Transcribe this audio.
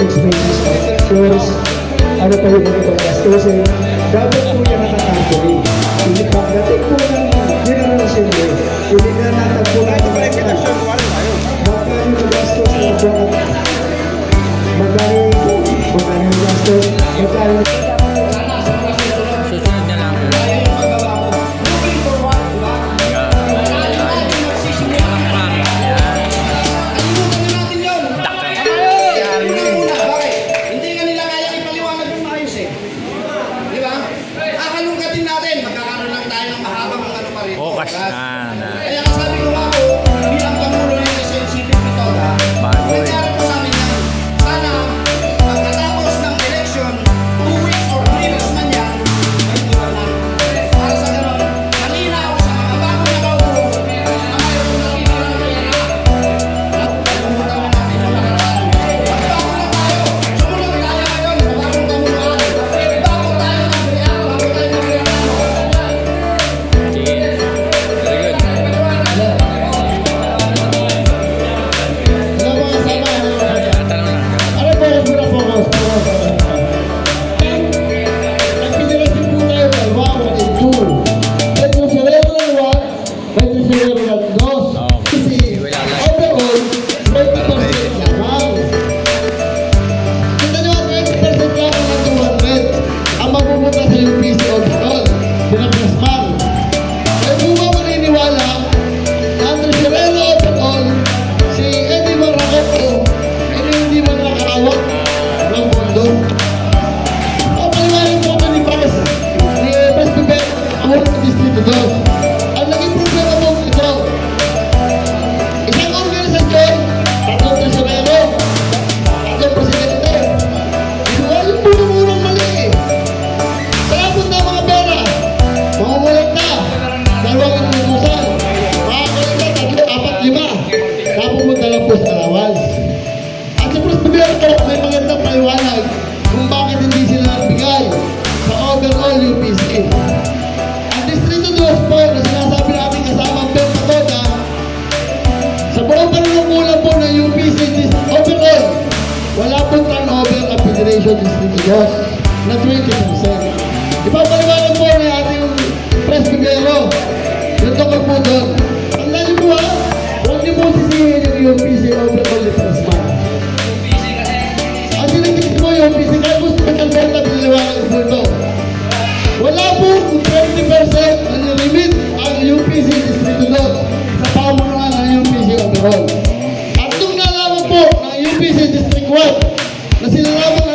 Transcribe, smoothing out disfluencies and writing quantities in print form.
expenses of course, ano pa yung mga gastusin, dapat po yan nakakatuloy. Hindi pagdating po ng generation mo, hindi na natagpo natin magkano yung gastos na buwan, magkano yung gastos, magkano Susunod na lang. Hindi nga nila kaya ipaliwanag yung maayos eh. Di ba? Kakalungkatin natin, magkakaroon lang tayo ng mahabang ano pa rin. Bukas na. Kaya sabi ko nga po, bilang Pangulo ng Quezon City nito, nangyari po sa amin yan. Sana, pagkatapos ng election, 2 weeks or 3 weeks man yan, may tuwanan. Para sa gano'n, kanina ako sa mga bago na kaupo, na mayroon nakikita ng pera. Nakalimutan na natin yung nakaraan. Magbago na tayo. Sumunod tayo ngayon sa bagong pamunuan. Bago tayo mag-react, bago tayo mag-react. Very good. Tanong lang. ano po yung muna focus? Nagpinirasin po tayo ng 1 and 2. May tusilero ng 1, may tusilero ng 2. Kasi overall, 20% lamang. Kita nyo, 20% lamang ng 200 ang mapupunta sa UPC overall. Pinaplasman. May buwa maniniwala na ang tusilero overall, si Eddie Maracot hindi man nakakawak ng mundo. Ang paliwanag po ni Pres, ni Pres Bibet, ang ng Distrito 2. Ang naging problema po ito, isang organisasyon, tatlong tesorero, tatlong presidente. Ito yung punong-unang mali eh. Kaya punta mga pera, mamulat na, dalawang inutusan, makakalit na, 3, 4, 5, napupunta lang po sa allowance. At sa Prosperito, may magandang paliwanag kung bakit hindi sila nagbigay sa overall UPC. Ang Distrito 2 po na sinasabi natin kasama ang Pempa Toda, sa buong panunungkulan po ng UPC overall, wala pong turnover ang Federation Distrito 2 na 20%. Ipapaliwanag po na ating Presbytero, yung tungkol po doon. Ang dahil po huwag niyo po sisihin yung UPC overall repressment. Ang sinagigit mo yung UPC, kaya gusto ko ng benta, piniliwanag po ito. Wala po 20% ang limit ang UPC Distrito 2 sa pamunuan ng UPC overall. At nung nalaman po ng UPC District 1 na sila lamang